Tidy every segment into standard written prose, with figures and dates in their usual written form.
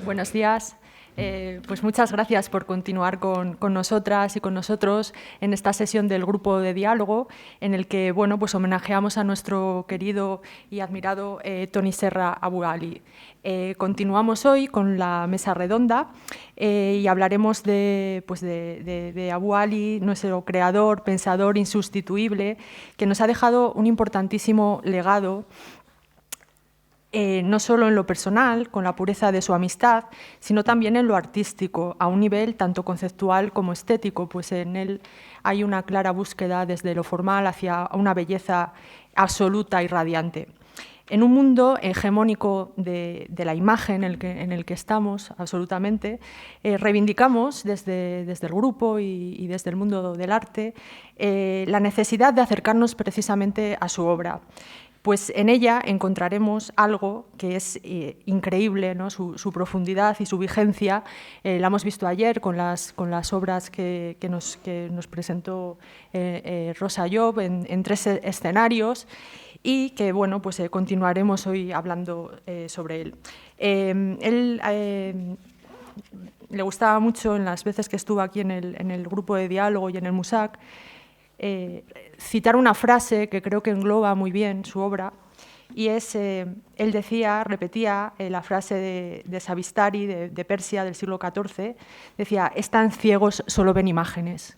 Buenos días. Pues muchas gracias por continuar con nosotras y con nosotros en esta sesión del grupo de diálogo en el que pues homenajeamos a nuestro querido y admirado Tony Serra Abu Ali. Continuamos hoy con la mesa redonda y hablaremos de Abu Ali, nuestro creador, pensador insustituible, que nos ha dejado un importantísimo legado no solo en lo personal, con la pureza de su amistad, sino también en lo artístico, a un nivel tanto conceptual como estético, pues en él hay una clara búsqueda desde lo formal hacia una belleza absoluta y radiante. En un mundo hegemónico de la imagen en el que estamos, absolutamente, reivindicamos desde el grupo y desde el mundo del arte la necesidad de acercarnos precisamente a su obra. Pues en ella encontraremos algo que es increíble, ¿no? Su profundidad y su vigencia. La hemos visto ayer con las obras que nos presentó Rosa Llop en 3 escenarios y que pues, continuaremos hoy hablando sobre él. Él le gustaba mucho, en las veces que estuvo aquí en el grupo de diálogo y en el MUSAC, citar una frase que creo que engloba muy bien su obra, y es, él repetía la frase de Savistari, de Persia, del siglo XIV, decía: están ciegos, solo ven imágenes.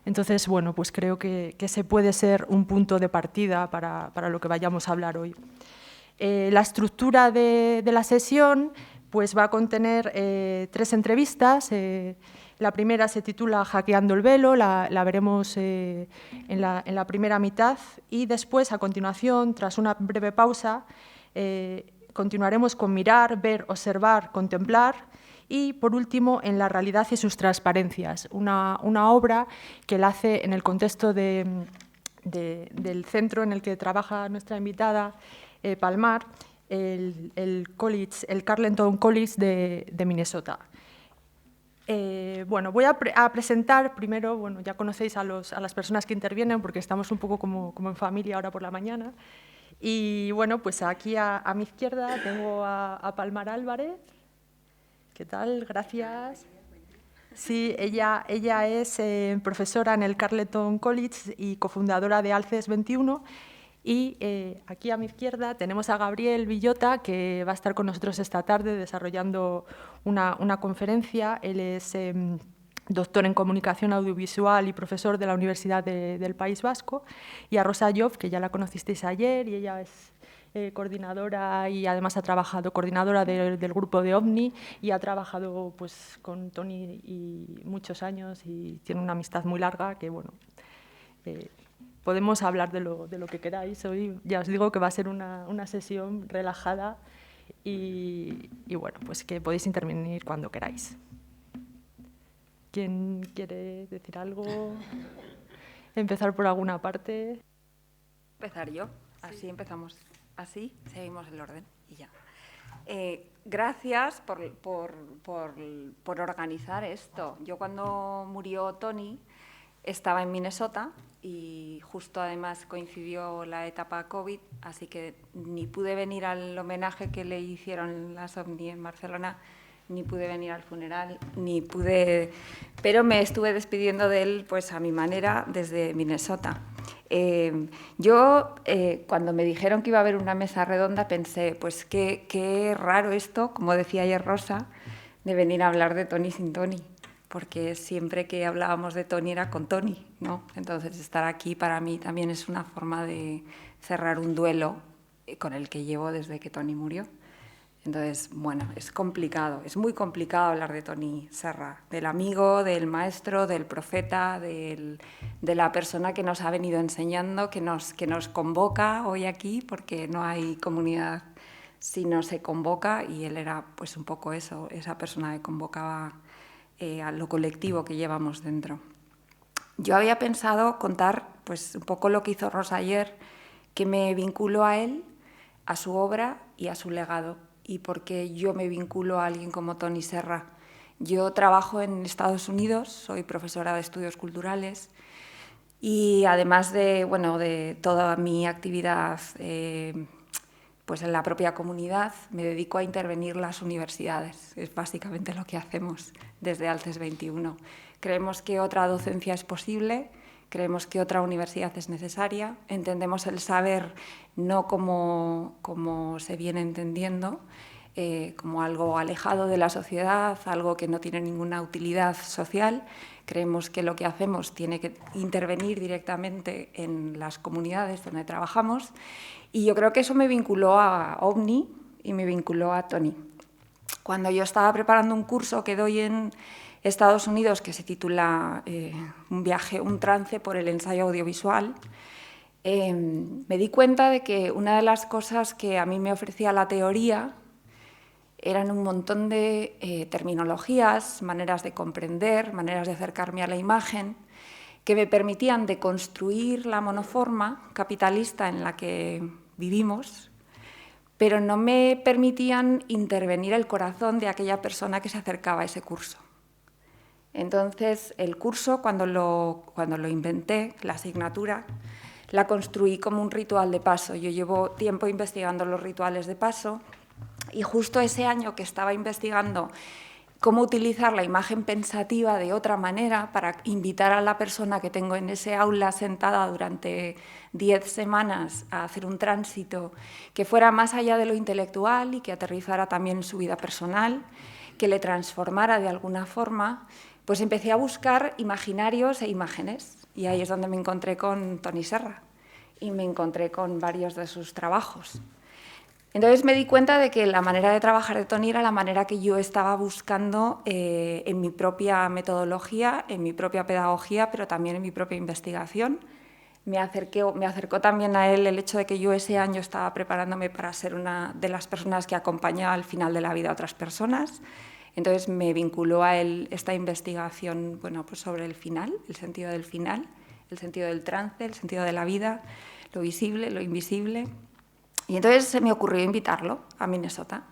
Entonces, pues creo que ese puede ser un punto de partida para lo que vayamos a hablar hoy. La estructura de la sesión pues, va a contener 3 entrevistas. La primera se titula Hackeando el velo, la veremos en la primera mitad, y después, a continuación, tras una breve pausa, continuaremos con Mirar, Ver, Observar, Contemplar, y, por último, en La realidad y sus transparencias, una obra que la hace en el contexto del centro en el que trabaja nuestra invitada, Palmar, el Carleton College de Minnesota. Voy a presentar primero, ya conocéis a las personas que intervienen porque estamos un poco como en familia ahora por la mañana. Y pues aquí a mi izquierda tengo a Palmar Álvarez. ¿Qué tal? Gracias. Sí, ella es profesora en el Carleton College y cofundadora de Alces 21. Y aquí a mi izquierda tenemos a Gabriel Villota, que va a estar con nosotros esta tarde desarrollando una conferencia. Él es doctor en Comunicación Audiovisual y profesor de la Universidad del País Vasco. Y a Rosa Llop, que ya la conocisteis ayer, y ella es coordinadora y además ha trabajado coordinadora del grupo de OVNI y ha trabajado pues, con Tony y muchos años y tiene una amistad muy larga que, podemos hablar de lo que queráis. Hoy ya os digo que va a ser una sesión relajada y pues que podéis intervenir cuando queráis. ¿Quién quiere decir algo? ¿Empezar por alguna parte? Empezar yo, así empezamos. Así seguimos el orden y ya. Gracias por organizar esto. Yo cuando murió Tony estaba en Minnesota y justo además coincidió la etapa COVID, así que ni pude venir al homenaje que le hicieron las OVNI en Barcelona, ni pude venir al funeral, pero me estuve despidiendo de él pues a mi manera desde Minnesota. Cuando me dijeron que iba a haber una mesa redonda pensé, pues qué raro esto, como decía ayer Rosa, de venir a hablar de Tony sin Tony, porque siempre que hablábamos de Tony era con Tony, ¿no? Entonces estar aquí para mí también es una forma de cerrar un duelo con el que llevo desde que Tony murió. Entonces, es complicado, es muy complicado hablar de Tony Serra, del amigo, del maestro, del profeta, de la persona que nos ha venido enseñando, que nos convoca hoy aquí, porque no hay comunidad si no se convoca, y él era pues un poco eso, esa persona que convocaba a lo colectivo que llevamos dentro. Yo había pensado contar pues un poco lo que hizo Rosa ayer, que me vinculó a él, a su obra y a su legado, y por qué yo me vinculo a alguien como Tony Serra. Yo trabajo en Estados Unidos, soy profesora de estudios culturales y además de toda mi actividad pues en la propia comunidad, me dedico a intervenir las universidades. Es básicamente lo que hacemos desde Alces 21. Creemos que otra docencia es posible, creemos que otra universidad es necesaria, entendemos el saber no como se viene entendiendo, como algo alejado de la sociedad, algo que no tiene ninguna utilidad social. Creemos que lo que hacemos tiene que intervenir directamente en las comunidades donde trabajamos, y yo creo que eso me vinculó a OVNI y me vinculó a Tony. Cuando yo estaba preparando un curso que doy en Estados Unidos que se titula un trance por el ensayo audiovisual, me di cuenta de que una de las cosas que a mí me ofrecía la teoría eran un montón de terminologías, maneras de comprender, maneras de acercarme a la imagen, que me permitían deconstruir la monoforma capitalista en la que vivimos, pero no me permitían intervenir el corazón de aquella persona que se acercaba a ese curso. Entonces, el curso, cuando lo inventé, la asignatura, la construí como un ritual de paso. Yo llevo tiempo investigando los rituales de paso, y justo ese año que estaba investigando cómo utilizar la imagen pensativa de otra manera para invitar a la persona que tengo en ese aula sentada durante 10 semanas a hacer un tránsito que fuera más allá de lo intelectual y que aterrizara también en su vida personal, que le transformara de alguna forma, pues empecé a buscar imaginarios e imágenes, y ahí es donde me encontré con Toni Serra y me encontré con varios de sus trabajos. Entonces me di cuenta de que la manera de trabajar de Toni era la manera que yo estaba buscando en mi propia metodología, en mi propia pedagogía, pero también en mi propia investigación. Me acercó también a él el hecho de que yo ese año estaba preparándome para ser una de las personas que acompaña al final de la vida a otras personas. Entonces me vinculó a él esta investigación, bueno, pues sobre el final, el sentido del final, el sentido del trance, el sentido de la vida, lo visible, lo invisible. Y entonces se me ocurrió invitarlo a Minnesota.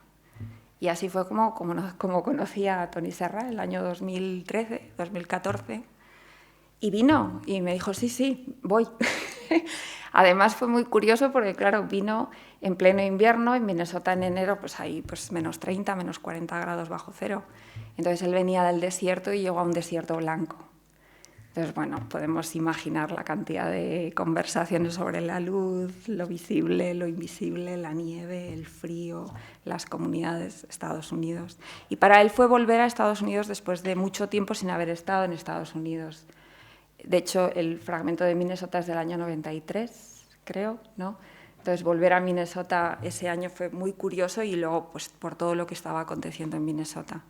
Y así fue como conocí a Toni Serra el año 2013, 2014. Y vino y me dijo, sí, voy. Además fue muy curioso porque, claro, vino en pleno invierno, en Minnesota en enero, pues ahí pues menos 30, menos 40 grados bajo cero. Entonces él venía del desierto y llegó a un desierto blanco. Entonces, bueno, podemos imaginar la cantidad de conversaciones sobre la luz, lo visible, lo invisible, la nieve, el frío, las comunidades, Estados Unidos. Y para él fue volver a Estados Unidos después de mucho tiempo sin haber estado en Estados Unidos. De hecho, el fragmento de Minnesota es del año 93, creo, ¿no? Entonces, volver a Minnesota ese año fue muy curioso, y luego, pues, por todo lo que estaba aconteciendo en Minnesota.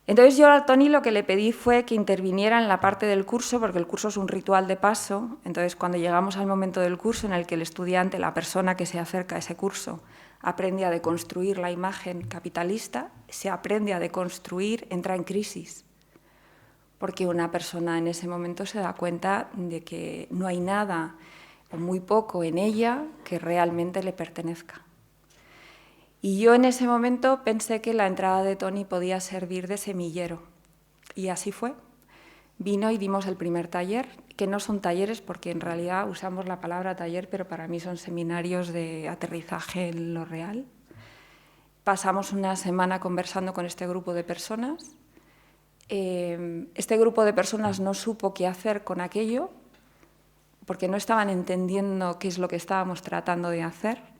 Entonces yo a Toni lo que le pedí fue que interviniera en la parte del curso, porque el curso es un ritual de paso. Entonces cuando llegamos al momento del curso en el que el estudiante, la persona que se acerca a ese curso, aprende a deconstruir la imagen capitalista, se aprende a deconstruir, entra en crisis. Porque una persona en ese momento se da cuenta de que no hay nada o muy poco en ella que realmente le pertenezca. Y yo en ese momento pensé que la entrada de Toni podía servir de semillero. Y así fue. Vino y dimos el primer taller, que no son talleres porque en realidad usamos la palabra taller, pero para mí son seminarios de aterrizaje en lo real. Pasamos una semana conversando con este grupo de personas. Este grupo de personas no supo qué hacer con aquello, porque no estaban entendiendo qué es lo que estábamos tratando de hacer.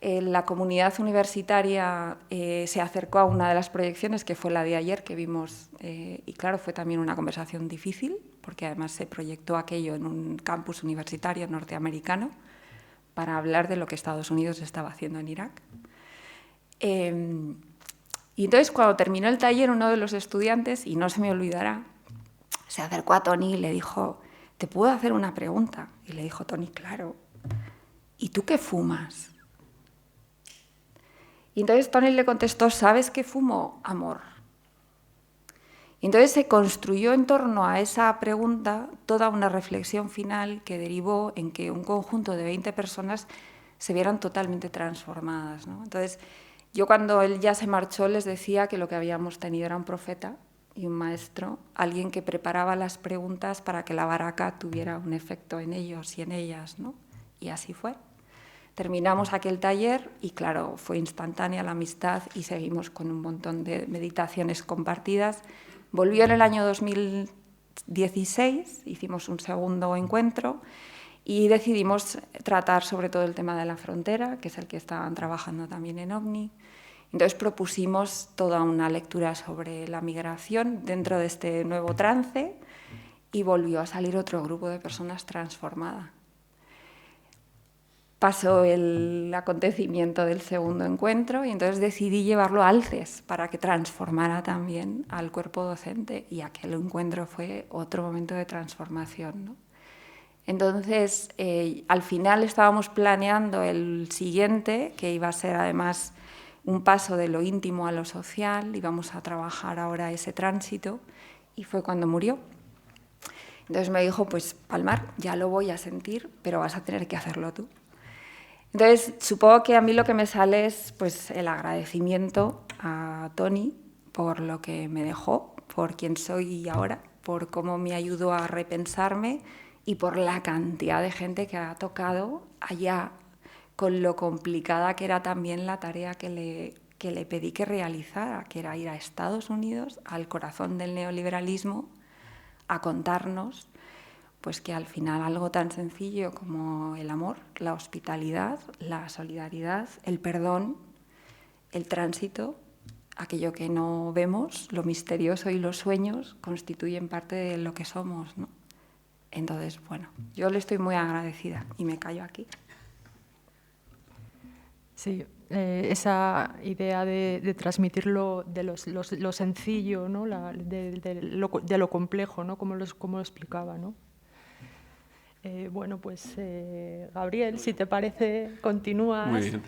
La comunidad universitaria se acercó a una de las proyecciones, que fue la de ayer, que vimos, y claro, fue también una conversación difícil, porque además se proyectó aquello en un campus universitario norteamericano para hablar de lo que Estados Unidos estaba haciendo en Irak. Y entonces, cuando terminó el taller, uno de los estudiantes, y no se me olvidará, se acercó a Toni y le dijo, ¿te puedo hacer una pregunta? Y le dijo Toni, claro, ¿y tú qué fumas? Y entonces Toni le contestó, ¿sabes qué fumo? Amor. Y entonces se construyó en torno a esa pregunta toda una reflexión final que derivó en que un conjunto de 20 personas se vieran totalmente transformadas, ¿no? Entonces, yo cuando él ya se marchó les decía que lo que habíamos tenido era un profeta y un maestro, alguien que preparaba las preguntas para que la baraca tuviera un efecto en ellos y en ellas, ¿no? Y así fue. Terminamos aquel taller y, claro, fue instantánea la amistad y seguimos con un montón de meditaciones compartidas. Volvió en el año 2016, hicimos un segundo encuentro y decidimos tratar sobre todo el tema de la frontera, que es el que estaban trabajando también en OVNI. Entonces propusimos toda una lectura sobre la migración dentro de este nuevo trance y volvió a salir otro grupo de personas transformadas. Pasó el acontecimiento del segundo encuentro y entonces decidí llevarlo al CES para que transformara también al cuerpo docente, y aquel encuentro fue otro momento de transformación, ¿no? Entonces, al final estábamos planeando el siguiente, que iba a ser además un paso de lo íntimo a lo social, íbamos a trabajar ahora ese tránsito, y fue cuando murió. Entonces me dijo, pues Palmar, ya lo voy a sentir, pero vas a tener que hacerlo tú. Entonces, supongo que a mí lo que me sale es pues, el agradecimiento a Toni por lo que me dejó, por quién soy ahora, por cómo me ayudó a repensarme y por la cantidad de gente que ha tocado allá, con lo complicada que era también la tarea que le pedí que realizara, que era ir a Estados Unidos, al corazón del neoliberalismo, a contarnos pues que al final algo tan sencillo como el amor, la hospitalidad, la solidaridad, el perdón, el tránsito, aquello que no vemos, lo misterioso y los sueños constituyen parte de lo que somos, ¿no? Entonces, bueno, yo le estoy muy agradecida y me callo aquí. Sí, esa idea de transmitirlo de lo sencillo, ¿no? De lo complejo, ¿no? Como lo explicaba, ¿no? Bueno, pues Gabriel, si te parece, continúas. Muy bien.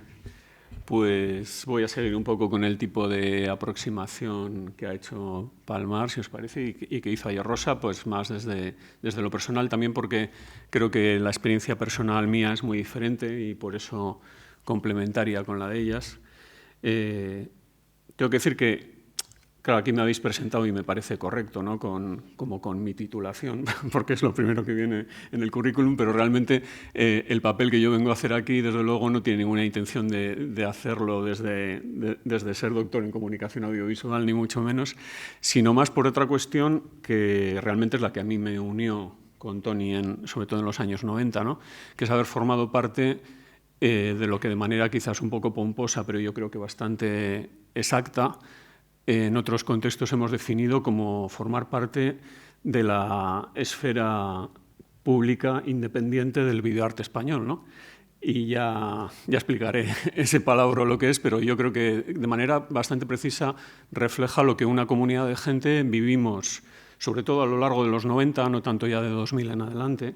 Pues voy a seguir un poco con el tipo de aproximación que ha hecho Palmar, si os parece, y que hizo ayer Rosa, pues más desde lo personal también, porque creo que la experiencia personal mía es muy diferente y por eso complementaria con la de ellas. Tengo que decir que, claro, aquí me habéis presentado y me parece correcto, ¿no? Como con mi titulación, porque es lo primero que viene en el currículum, pero realmente el papel que yo vengo a hacer aquí, desde luego, no tiene ninguna intención de hacerlo desde ser doctor en comunicación audiovisual, ni mucho menos, sino más por otra cuestión que realmente es la que a mí me unió con Toni, sobre todo en los años 90, ¿no? Que es haber formado parte de lo que de manera quizás un poco pomposa, pero yo creo que bastante exacta, en otros contextos hemos definido como formar parte de la esfera pública independiente del videoarte español, ¿no? Y ya explicaré ese palabra lo que es, pero yo creo que de manera bastante precisa refleja lo que una comunidad de gente vivimos, sobre todo a lo largo de los 90, no tanto ya de 2000 en adelante,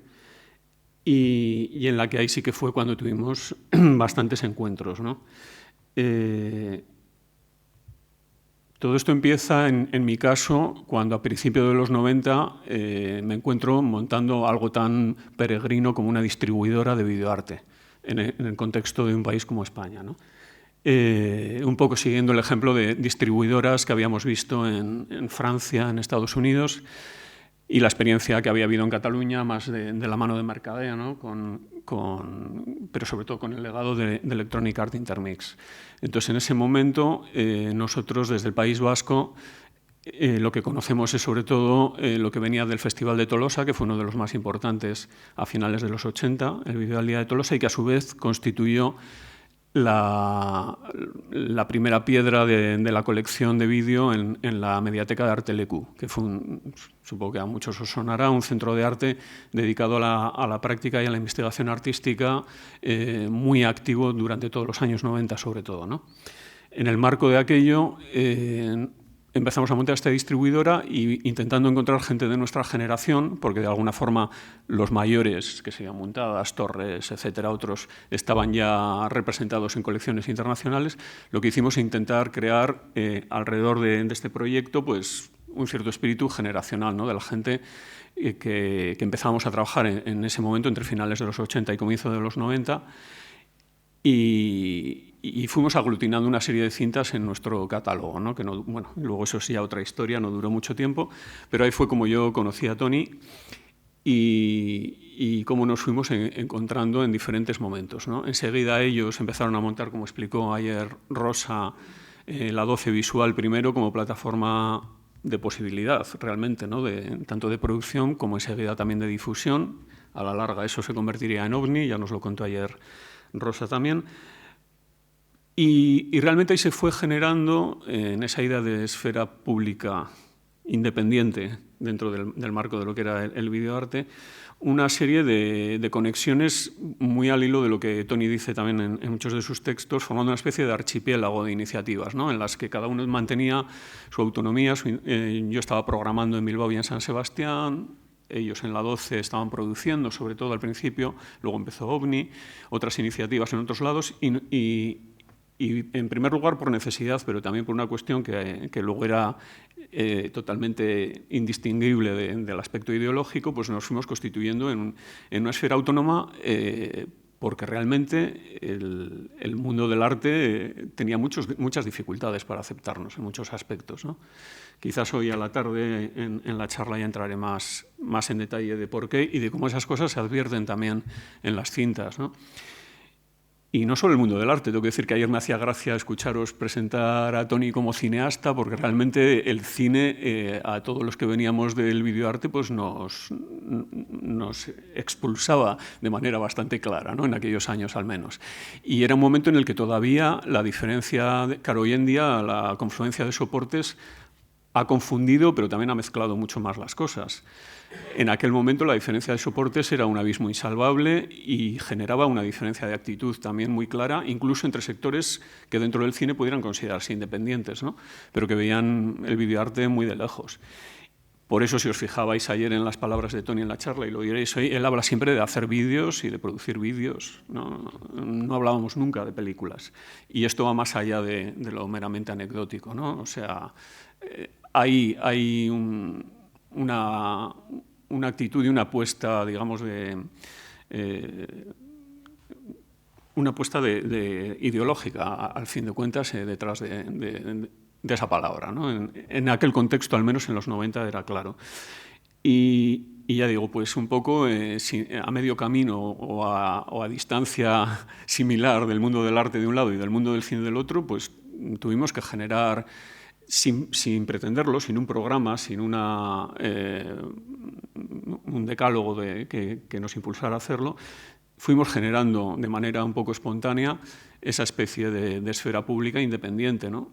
y en la que ahí sí que fue cuando tuvimos bastantes encuentros, ¿no? Todo esto empieza, en mi caso, cuando a principios de los 90 me encuentro montando algo tan peregrino como una distribuidora de videoarte en el contexto de un país como España, ¿no? Un poco siguiendo el ejemplo de distribuidoras que habíamos visto en Francia, en Estados Unidos, y la experiencia que había habido en Cataluña, más de la mano de Mercadea, ¿no? Pero sobre todo con el legado de Electronic Art Intermix. Entonces, en ese momento, nosotros desde el País Vasco lo que conocemos es sobre todo lo que venía del Festival de Tolosa, que fue uno de los más importantes a finales de los 80, el Video del Día de Tolosa, y que a su vez constituyó la primera piedra de la colección de vídeo en la Mediateca de Arte Leku, que fue, supongo que a muchos os sonará, un centro de arte dedicado a la práctica y a la investigación artística, muy activo durante todos los años 90 sobre todo, ¿no? En el marco de aquello empezamos a montar esta distribuidora y intentando encontrar gente de nuestra generación, porque de alguna forma los mayores, que se llaman Montadas, Torres, etcétera, otros, estaban ya representados en colecciones internacionales. Lo que hicimos es intentar crear alrededor de este proyecto pues, un cierto espíritu generacional, ¿no? De la gente que empezamos a trabajar en ese momento, entre finales de los 80 y comienzo de los 90, y fuimos aglutinando una serie de cintas en nuestro catálogo, ¿no? Que no, bueno, luego eso sí, ya otra historia, no duró mucho tiempo, pero ahí fue como yo conocí a Toni y cómo nos fuimos encontrando en diferentes momentos, ¿no? Enseguida ellos empezaron a montar, como explicó ayer Rosa, la 12 Visual primero como plataforma de posibilidad realmente, ¿no? Tanto de producción como enseguida también de difusión. A la larga eso se convertiría en OVNI, ya nos lo contó ayer Rosa también. Y realmente ahí se fue generando, en esa idea de esfera pública independiente dentro del marco de lo que era el videoarte, una serie de conexiones muy al hilo de lo que Toni dice también en muchos de sus textos, formando una especie de archipiélago de iniciativas, ¿no? En las que cada uno mantenía su autonomía. Yo estaba programando en Bilbao y en San Sebastián, ellos en la 12 estaban produciendo, sobre todo al principio, luego empezó OVNI, otras iniciativas en otros lados y en primer lugar por necesidad, pero también por una cuestión que luego era totalmente indistinguible del aspecto ideológico, pues nos fuimos constituyendo en una esfera autónoma porque realmente el mundo del arte tenía muchas dificultades para aceptarnos en muchos aspectos, ¿no? Quizás hoy a la tarde en la charla ya entraré más en detalle de por qué y de cómo esas cosas se advierten también en las cintas, ¿no? Y no solo el mundo del arte, tengo que decir que ayer me hacía gracia escucharos presentar a Toni como cineasta, porque realmente el cine, a todos los que veníamos del videoarte, pues nos expulsaba de manera bastante clara, ¿no? En aquellos años al menos. Y era un momento en el que todavía la diferencia, claro, hoy en día la confluencia de soportes ha confundido, pero también ha mezclado mucho más las cosas. En aquel momento la diferencia de soportes era un abismo insalvable y generaba una diferencia de actitud también muy clara, incluso entre sectores que dentro del cine pudieran considerarse independientes, ¿no? Pero que veían el videoarte muy de lejos. Por eso, si os fijabais ayer en las palabras de Toni en la charla, y lo diréis hoy, él habla siempre de hacer vídeos y de producir vídeos. No hablábamos nunca de películas. Y esto va más allá de lo meramente anecdótico, ¿no? O sea, hay una actitud y una apuesta, digamos, una apuesta ideológica, al fin de cuentas, detrás de esa palabra, ¿no? En aquel contexto, al menos en los 90, era claro. Y ya digo, pues un poco a medio camino o a distancia similar del mundo del arte de un lado y del mundo del cine del otro, pues tuvimos que generar, sin pretenderlo, sin un programa, sin un decálogo que nos impulsara a hacerlo, fuimos generando de manera un poco espontánea esa especie de esfera pública independiente, ¿no?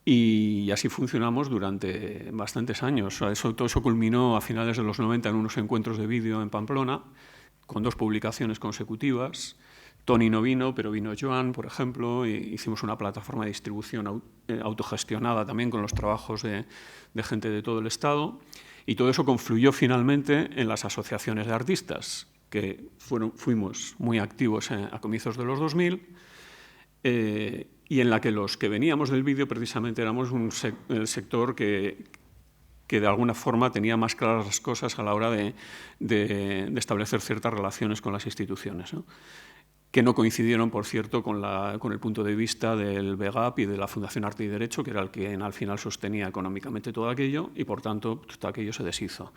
Y así funcionamos durante bastantes años. O sea, todo eso culminó a finales de los 90 en unos encuentros de vídeo en Pamplona, con 2 publicaciones consecutivas. Toni no vino, pero vino Joan, por ejemplo, y hicimos una plataforma de distribución autogestionada también con los trabajos de gente de todo el Estado. Y todo eso confluyó finalmente en las asociaciones de artistas, que fuimos muy activos a comienzos de los 2000, y en la que los que veníamos del vídeo precisamente éramos el sector que de alguna forma tenía más claras las cosas a la hora de establecer ciertas relaciones con las instituciones, ¿no? Que no coincidieron, por cierto, con el punto de vista del VEGAP y de la Fundación Arte y Derecho, que era el que al final sostenía económicamente todo aquello, y por tanto todo aquello se deshizo.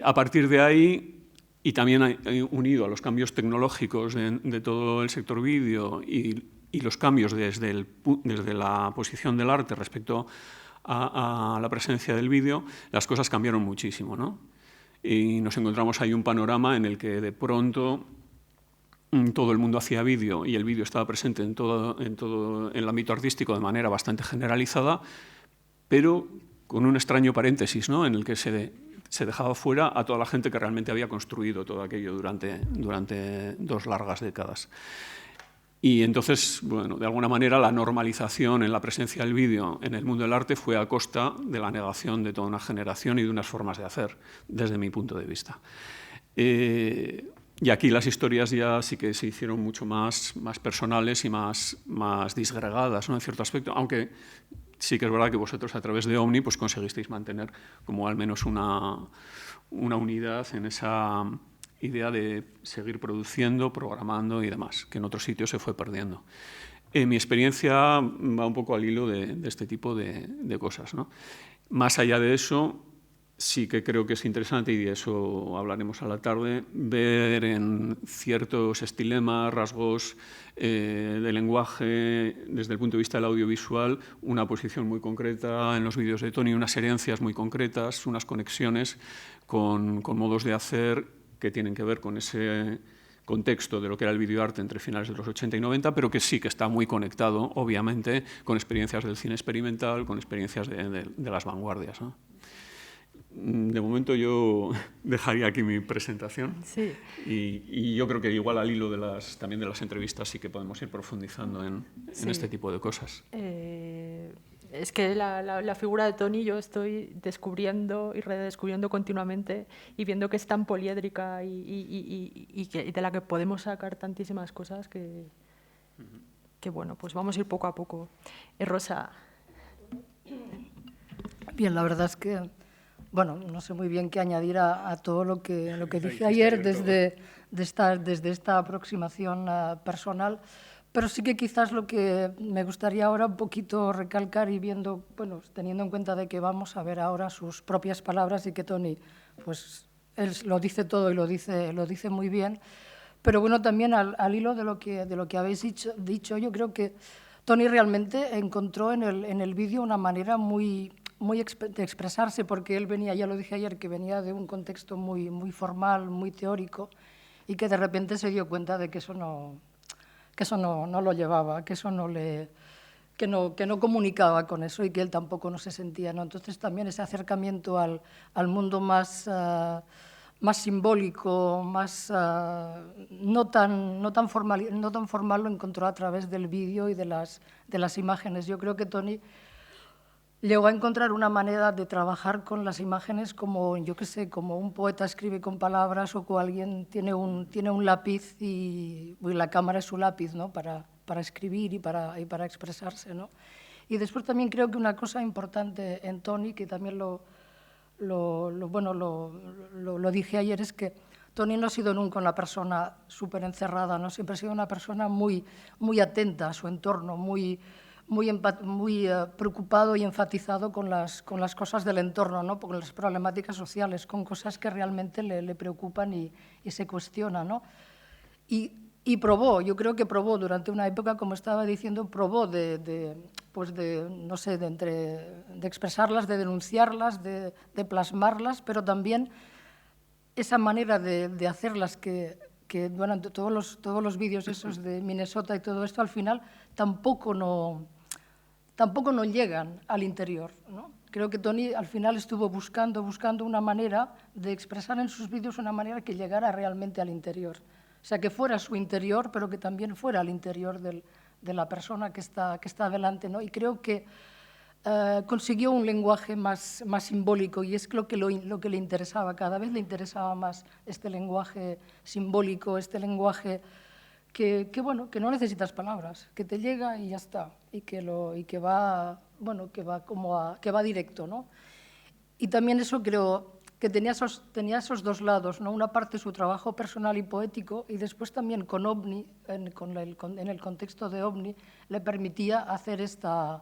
A partir de ahí, y también unido a los cambios tecnológicos de todo el sector vídeo y los cambios desde la posición del arte respecto a la presencia del vídeo, las cosas cambiaron muchísimo, ¿no? Y nos encontramos ahí un panorama en el que de pronto todo el mundo hacía vídeo y el vídeo estaba presente en todo el ámbito artístico de manera bastante generalizada, pero con un extraño paréntesis, ¿no? En el que se dejaba fuera a toda la gente que realmente había construido todo aquello durante 2 largas décadas. Y entonces, bueno, de alguna manera la normalización en la presencia del vídeo en el mundo del arte fue a costa de la negación de toda una generación y de unas formas de hacer, desde mi punto de vista. Y aquí las historias ya sí que se hicieron mucho más personales y más disgregadas, ¿no? En cierto aspecto, aunque sí que es verdad que vosotros a través de OVNI pues conseguisteis mantener como al menos una unidad en esa idea de seguir produciendo, programando y demás, que en otros sitios se fue perdiendo. Mi experiencia va un poco al hilo de este tipo de cosas, ¿no? Más allá de eso, sí que creo que es interesante, y de eso hablaremos a la tarde, ver en ciertos estilemas, rasgos de lenguaje, desde el punto de vista del audiovisual, una posición muy concreta en los vídeos de Toni, unas herencias muy concretas, unas conexiones con modos de hacer que tienen que ver con ese contexto de lo que era el videoarte entre finales de los 80 y 90, pero que sí que está muy conectado, obviamente, con experiencias del cine experimental, con experiencias de las vanguardias, ¿no? De momento yo dejaría aquí mi presentación. Sí. Y yo creo que igual al hilo también de las entrevistas sí que podemos ir profundizando en este tipo de cosas. Es que la figura de Toni yo estoy descubriendo y redescubriendo continuamente y viendo que es tan poliédrica y de la que podemos sacar tantísimas cosas que bueno, pues vamos a ir poco a poco. Rosa. Bien, la verdad es que, bueno, no sé muy bien qué añadir a todo lo que dije ayer desde esta aproximación personal, pero sí que quizás lo que me gustaría ahora un poquito recalcar y viendo, bueno, teniendo en cuenta de que vamos a ver ahora sus propias palabras y que Toni, pues, él lo dice todo y lo dice muy bien, pero bueno, también al hilo de lo que habéis dicho, yo creo que Toni realmente encontró en el vídeo una manera muy de expresarse, porque él venía, ya lo dije ayer, que venía de un contexto muy formal, muy teórico, y que de repente se dio cuenta de que eso no lo llevaba, que eso que no comunicaba con eso y que él tampoco no se sentía, ¿no? Entonces también ese acercamiento al mundo más simbólico, no tan formal lo encontró a través del vídeo y de las imágenes. Yo creo que Toni llegó a encontrar una manera de trabajar con las imágenes como, yo qué sé, como un poeta escribe con palabras o como alguien tiene un lápiz y la cámara es su lápiz, ¿no? para escribir y para expresarse, ¿no? Y después también creo que una cosa importante en Toni, que también lo dije ayer, es que Toni no ha sido nunca una persona súper encerrada, ¿no? Siempre ha sido una persona muy atenta a su entorno, muy preocupado y enfatizado con las cosas del entorno, ¿no? Con las problemáticas sociales, con cosas que realmente le preocupan y se cuestionan, ¿no? Y probó, yo creo que probó durante una época, como estaba diciendo, probó de expresarlas, de denunciarlas, de plasmarlas, pero también esa manera de hacerlas que durante todos los vídeos esos de Minnesota y todo esto, al final tampoco no llegan al interior, ¿no? Creo que Toni al final estuvo buscando una manera de expresar en sus vídeos una manera que llegara realmente al interior. O sea, que fuera su interior, pero que también fuera al interior de la persona que está delante, ¿no? Y creo que consiguió un lenguaje más simbólico, y es lo que le interesaba. Cada vez le interesaba más este lenguaje simbólico, este lenguaje que no necesitas palabras, que te llega y ya está, y que va directo, ¿no? Y también eso creo que tenía esos dos lados, ¿no? Una parte su trabajo personal y poético, y después también con OVNI, en el contexto de OVNI, le permitía hacer esta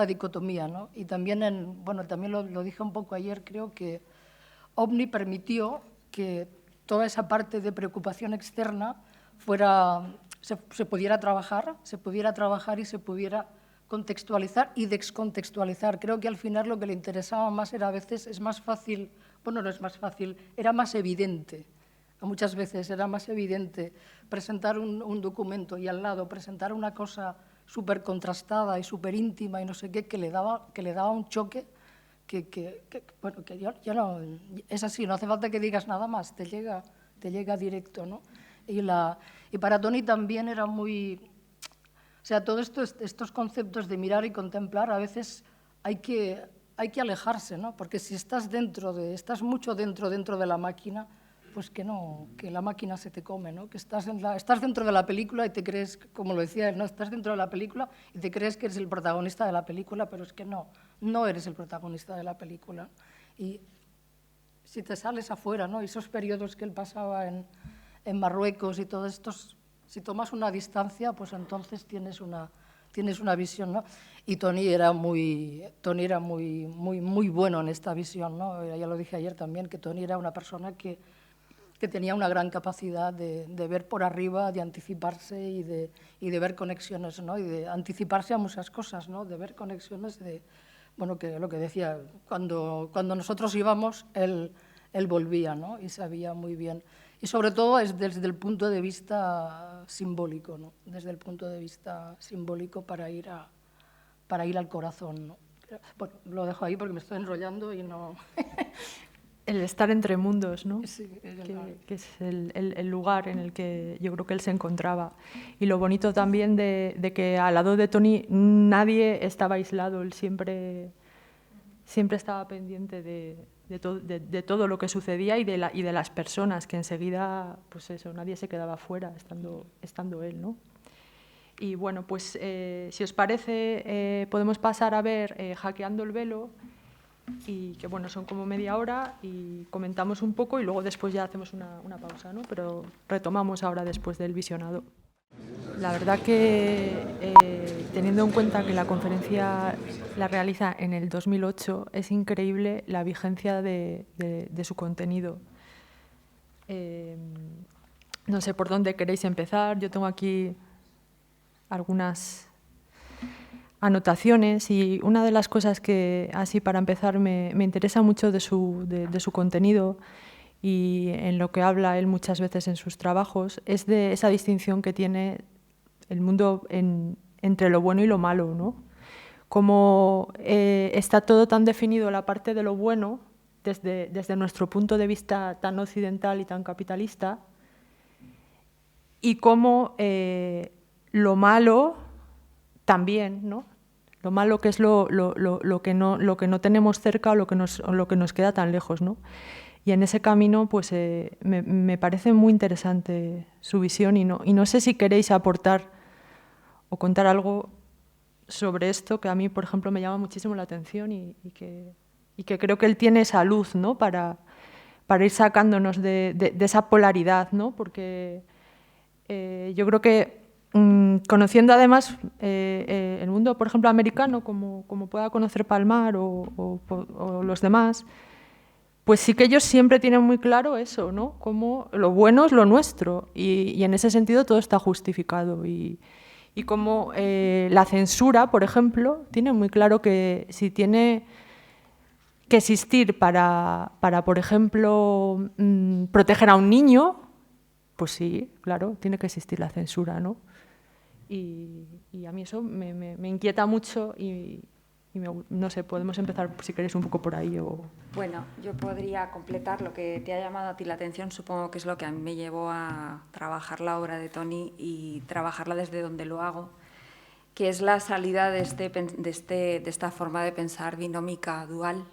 dicotomía, ¿no? Y también, también lo dije un poco ayer, creo que OVNI permitió que toda esa parte de preocupación externa se pudiera trabajar y se pudiera contextualizar y descontextualizar. Creo que al final lo que le interesaba más era, a veces es más fácil, no es más fácil, era más evidente. Muchas veces era más evidente presentar un documento y al lado presentar una cosa súper contrastada y súper íntima y no sé qué, que le daba un choque que ya no, es así, no hace falta que digas nada más, te llega directo, ¿no? Y para Toni también era muy... O sea, todos estos conceptos de mirar y contemplar, a veces hay que alejarse, ¿no? Porque si estás mucho dentro de la máquina, pues que la máquina se te come, ¿no? Que estás dentro de la película y te crees, como lo decía él, ¿no? Estás dentro de la película y te crees que eres el protagonista de la película, pero es que no eres el protagonista de la película. Y si te sales afuera, ¿no? Esos periodos que él pasaba en Marruecos y todos estos, si tomas una distancia, pues entonces tienes una tienes una visión, ¿no? Y Tony era muy bueno en esta visión, ¿no? Ya lo dije ayer también, que Tony era una persona que tenía una gran capacidad de ver por arriba, de anticiparse y de ver conexiones, ¿no? Y de anticiparse a muchas cosas, ¿no? De ver conexiones de, bueno, que lo que decía, cuando nosotros íbamos, él volvía, ¿no? Y sabía muy bien. Y sobre todo es desde el punto de vista simbólico, ¿no? Desde el punto de vista simbólico para ir al corazón, ¿no? Bueno, lo dejo ahí porque me estoy enrollando y no... El estar entre mundos, ¿no? Sí, que es el lugar en el que yo creo que él se encontraba. Y lo bonito también de que al lado de Tony nadie estaba aislado, él siempre estaba pendiente de todo lo que sucedía y de las personas, que enseguida, pues eso, nadie se quedaba fuera estando él, ¿no? Y bueno, pues si os parece, podemos pasar a ver Hackeando el velo, y que bueno, son como media hora y comentamos un poco y luego después ya hacemos una pausa, ¿no? Pero retomamos ahora después del visionado. La verdad que teniendo en cuenta que la conferencia la realiza en el 2008, es increíble la vigencia de su contenido. No sé por dónde queréis empezar, yo tengo aquí algunas anotaciones y una de las cosas que, así para empezar, me interesa mucho de su contenido y en lo que habla él muchas veces en sus trabajos, es de esa distinción que tiene el mundo entre lo bueno y lo malo, ¿no? Como está todo tan definido la parte de lo bueno desde nuestro punto de vista tan occidental y tan capitalista, y cómo lo malo también, ¿no? Lo malo que es lo que no tenemos cerca o lo que nos queda tan lejos, ¿no? Y en ese camino pues, me parece muy interesante su visión y no sé si queréis aportar o contar algo sobre esto, que a mí, por ejemplo, me llama muchísimo la atención y que creo que él tiene esa luz, ¿no? para ir sacándonos de esa polaridad, ¿no? Porque yo creo que conociendo además el mundo, por ejemplo, americano, como pueda conocer Palmar o los demás, pues sí que ellos siempre tienen muy claro eso, ¿no? Como lo bueno es lo nuestro y en ese sentido todo está justificado y como la censura, por ejemplo, tiene muy claro que si tiene que existir para por ejemplo, proteger a un niño, pues sí, claro, tiene que existir la censura, ¿no? Y a mí eso me inquieta mucho y no sé, podemos empezar, si queréis, un poco por ahí. Bueno, yo podría completar lo que te ha llamado a ti la atención, supongo que es lo que a mí me llevó a trabajar la obra de Tony y trabajarla desde donde lo hago, que es la salida de esta forma de pensar binómica dual,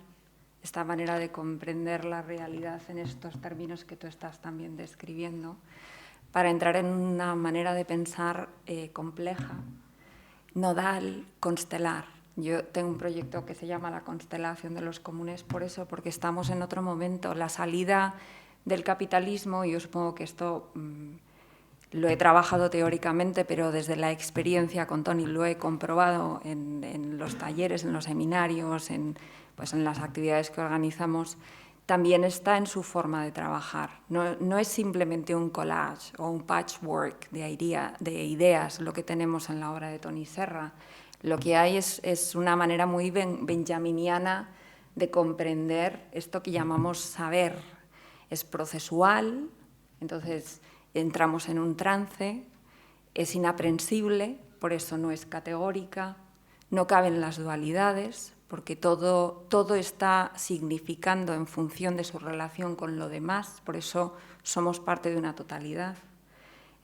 esta manera de comprender la realidad en estos términos que tú estás también describiendo, para entrar en una manera de pensar compleja, nodal, constelar. Yo tengo un proyecto que se llama La Constelación de los Comunes por eso, porque estamos en otro momento. La salida del capitalismo, y yo supongo que esto lo he trabajado teóricamente, pero desde la experiencia con Tony lo he comprobado en los talleres, en los seminarios, pues en las actividades que organizamos, también está en su forma de trabajar. No es simplemente un collage o un patchwork de ideas lo que tenemos en la obra de Tony Serra. Lo que hay es una manera muy benjaminiana de comprender esto que llamamos saber. Es procesual, entonces entramos en un trance, es inaprensible, por eso no es categórica, no caben las dualidades, porque todo está significando en función de su relación con lo demás, por eso somos parte de una totalidad.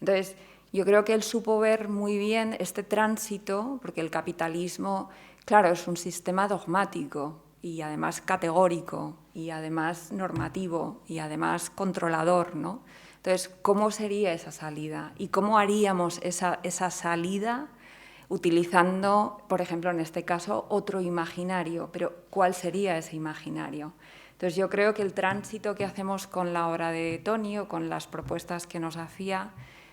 Entonces, yo creo que él supo ver muy bien este tránsito, porque el capitalismo, claro, es un sistema dogmático y además categórico y además normativo y además controlador, ¿no? Entonces, ¿cómo sería esa salida? ¿Y cómo haríamos esa salida utilizando, por ejemplo, en este caso, otro imaginario? Pero, ¿cuál sería ese imaginario? Entonces, yo creo que el tránsito que hacemos con la obra de Tony o con las propuestas que nos hacía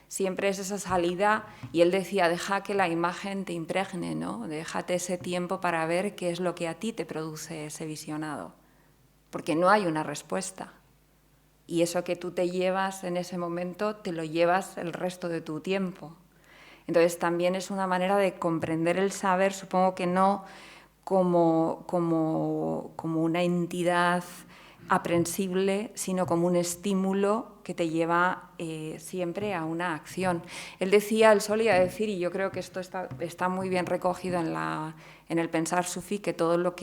siempre es esa salida, y él decía, deja que la imagen te impregne, ¿no? Déjate ese tiempo para ver qué es lo que a ti te produce ese visionado, porque no hay una respuesta. Y eso que tú te llevas en ese momento, te lo llevas el resto de tu tiempo. Entonces también es una manera de comprender el saber, supongo que no como una entidad aprensible, sino como un estímulo que te lleva siempre a una acción. Él solía decir, y yo creo que esto está muy bien recogido en el pensar sufí, que todo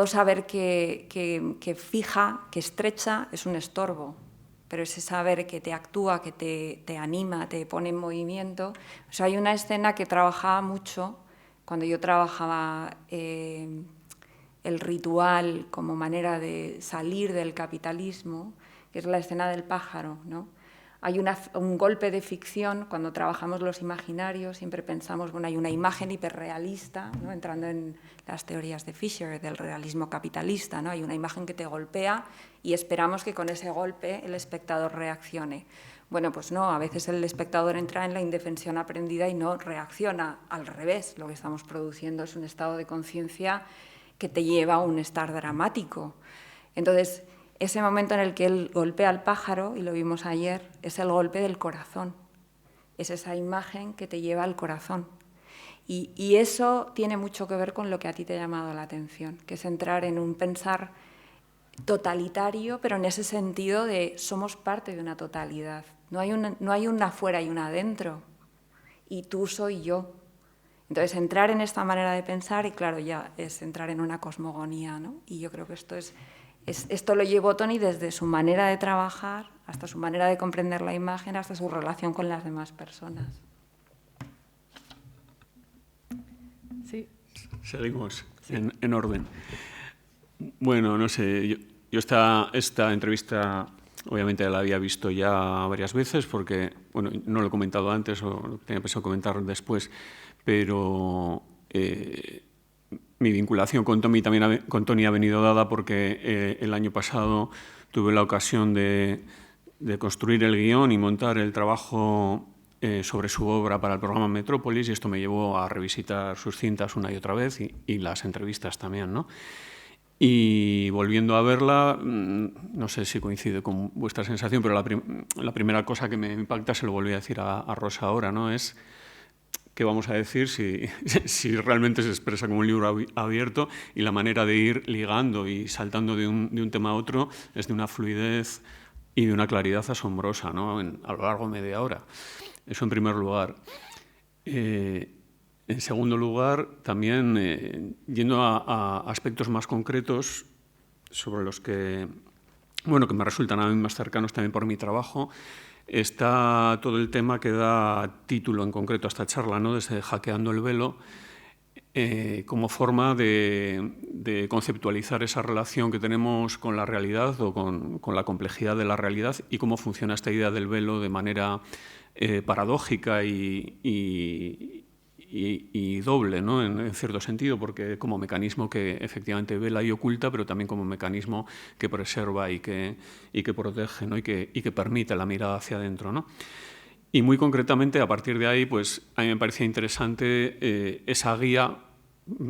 saber que fija, que estrecha, es un estorbo. Pero ese saber que te actúa, que te anima, te pone en movimiento. O sea, hay una escena que trabajaba mucho cuando yo trabajaba el ritual como manera de salir del capitalismo, que es la escena del pájaro, ¿no? Hay un golpe de ficción, cuando trabajamos los imaginarios, siempre pensamos, bueno, hay una imagen hiperrealista, ¿no? Entrando en las teorías de Fisher, del realismo capitalista, ¿no? Hay una imagen que te golpea y esperamos que con ese golpe el espectador reaccione. Bueno, pues no, a veces el espectador entra en la indefensión aprendida y no reacciona, al revés. Lo que estamos produciendo es un estado de conciencia que te lleva a un estar dramático. Entonces, ese momento en el que él golpea al pájaro, y lo vimos ayer, es el golpe del corazón. Es esa imagen que te lleva al corazón. Y eso tiene mucho que ver con lo que a ti te ha llamado la atención, que es entrar en un pensar totalitario, pero en ese sentido de somos parte de una totalidad. No hay una afuera y una adentro, y tú soy yo. Entonces, entrar en esta manera de pensar, y claro, ya es entrar en una cosmogonía, ¿no? Y yo creo que esto lo llevó Toni desde su manera de trabajar, hasta su manera de comprender la imagen, hasta su relación con las demás personas. Sí. Seguimos en orden. Bueno, no sé, yo esta entrevista obviamente la había visto ya varias veces porque, bueno, no lo he comentado antes o lo tenía pensado comentar después, pero mi vinculación con Toni ha venido dada porque el año pasado tuve la ocasión de construir el guión y montar el trabajo sobre su obra para el programa Metrópolis, y esto me llevó a revisitar sus cintas una y otra vez y las entrevistas también, ¿no? Y volviendo a verla, no sé si coincide con vuestra sensación, pero la primera cosa que me impacta, se lo volví a decir a Rosa ahora, ¿no? Es qué vamos a decir si realmente se expresa como un libro abierto, y la manera de ir ligando y saltando de un tema a otro es de una fluidez y de una claridad asombrosa, ¿no? A lo largo de media hora. Eso en primer lugar. En segundo lugar, también yendo a aspectos más concretos sobre los que me resultan a mí más cercanos también por mi trabajo, está todo el tema que da título en concreto a esta charla, ¿no? Desde Hackeando el velo, como forma de conceptualizar esa relación que tenemos con la realidad o con la complejidad de la realidad, y cómo funciona esta idea del velo de manera paradójica y doble, ¿no? En cierto sentido, porque como mecanismo que efectivamente vela y oculta, pero también como mecanismo que preserva y que protege, ¿no? y que permite la mirada hacia adentro, ¿no? Y muy concretamente, a partir de ahí, pues a mí me parecía interesante esa guía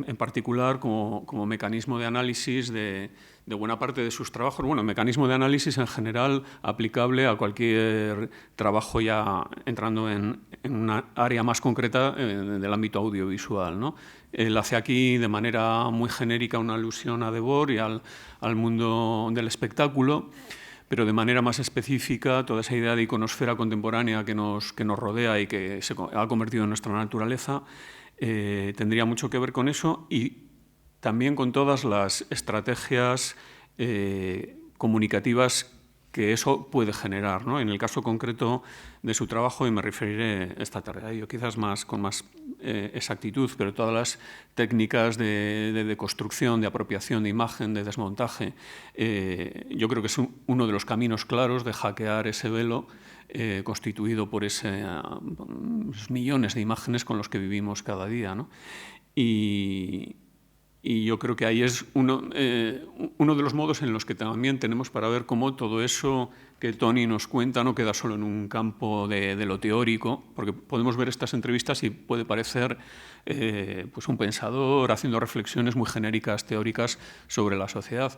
en particular como mecanismo de análisis de buena parte de sus trabajos. Bueno, mecanismo de análisis en general aplicable a cualquier trabajo, ya entrando en una área más concreta del ámbito audiovisual, ¿no? Él hace aquí de manera muy genérica una alusión a Debord y al mundo del espectáculo, pero de manera más específica toda esa idea de iconosfera contemporánea que nos rodea y que se ha convertido en nuestra naturaleza, tendría mucho que ver con eso, y también con todas las estrategias comunicativas que eso puede generar, ¿no? En el caso concreto de su trabajo, y me referiré esta tarde a ello quizás con más exactitud, pero todas las técnicas de construcción, de apropiación de imagen, de desmontaje, yo creo que es uno de los caminos claros de hackear ese velo constituido por esos millones de imágenes con los que vivimos cada día, ¿no? Y Y yo creo que ahí es uno de los modos en los que también tenemos para ver cómo todo eso que Toni nos cuenta no queda solo en un campo de lo teórico, porque podemos ver estas entrevistas y puede parecer pues un pensador haciendo reflexiones muy genéricas, teóricas sobre la sociedad.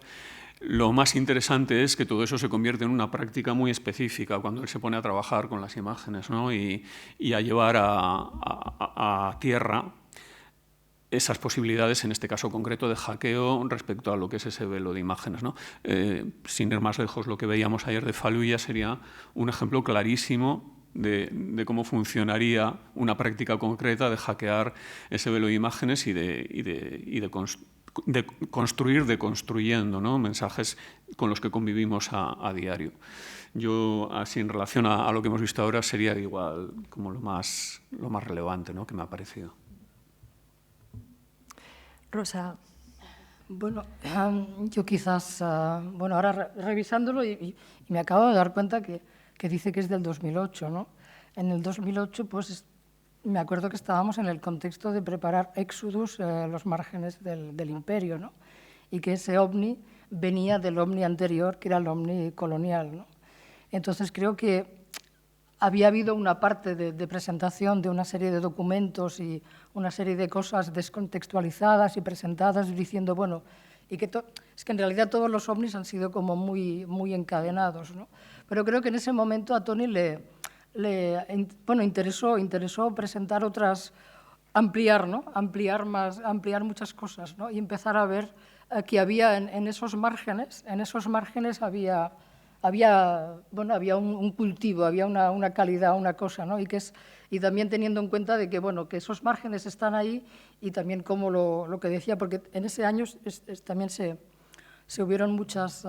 Lo más interesante es que todo eso se convierte en una práctica muy específica cuando él se pone a trabajar con las imágenes, ¿no? y a llevar a tierra esas posibilidades, en este caso concreto, de hackeo respecto a lo que es ese velo de imágenes, ¿no? Sin ir más lejos, lo que veíamos ayer de Fallujah sería un ejemplo clarísimo de cómo funcionaría una práctica concreta de hackear ese velo de imágenes y de construir deconstruyendo, ¿no? Mensajes con los que convivimos a diario. Yo, así en relación a lo que hemos visto ahora, sería igual como lo más relevante, ¿no? Que me ha parecido. Rosa. Bueno, yo quizás, bueno, ahora revisándolo y me acabo de dar cuenta que dice que es del 2008, ¿no? En el 2008, pues me acuerdo que estábamos en el contexto de preparar Exodus, los márgenes del imperio, ¿no? Y que ese ovni venía del ovni anterior, que era el ovni colonial, ¿no? Entonces creo que había habido una parte de presentación de una serie de documentos y una serie de cosas descontextualizadas y presentadas diciendo, bueno, y que es que en realidad todos los ovnis han sido como muy encadenados, ¿no? Pero creo que en ese momento a Toni interesó presentar otras, ampliar, ¿no? Ampliar muchas cosas, ¿no? Y empezar a ver que había en esos márgenes había un cultivo, había una calidad, una cosa, ¿no? Y también teniendo en cuenta de que, bueno, que esos márgenes están ahí y también como lo que decía, porque en ese año también se hubieron muchas...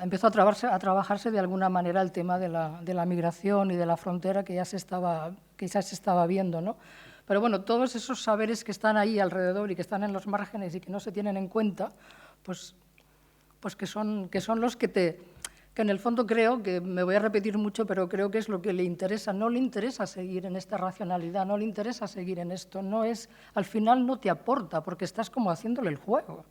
empezó a trabajarse de alguna manera el tema de la migración y de la frontera que ya se estaba viendo, ¿no? Pero bueno, todos esos saberes que están ahí alrededor y que están en los márgenes y que no se tienen en cuenta, pues que son los que en el fondo creo, que me voy a repetir mucho, pero creo que es lo que le interesa. No le interesa seguir en esta racionalidad, no le interesa seguir en esto. Al final no te aporta, porque estás como haciéndole el juego.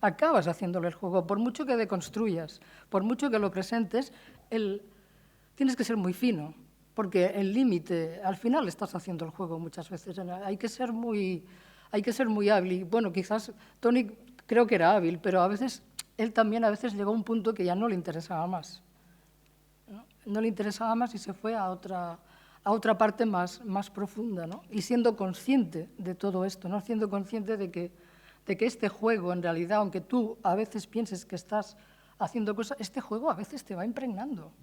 Acabas haciéndole el juego. Por mucho que deconstruyas, por mucho que lo presentes, tienes que ser muy fino, porque el límite, al final estás haciendo el juego muchas veces. Hay que ser muy hábil. Y bueno, quizás Toni creo que era hábil, pero a veces... Él también a veces llegó a un punto que ya no le interesaba más. No le interesaba más y se fue a otra parte más profunda, ¿no? Y siendo consciente de todo esto, ¿no? Siendo consciente de que este juego, en realidad, aunque tú a veces pienses que estás haciendo cosas, este juego a veces te va impregnando.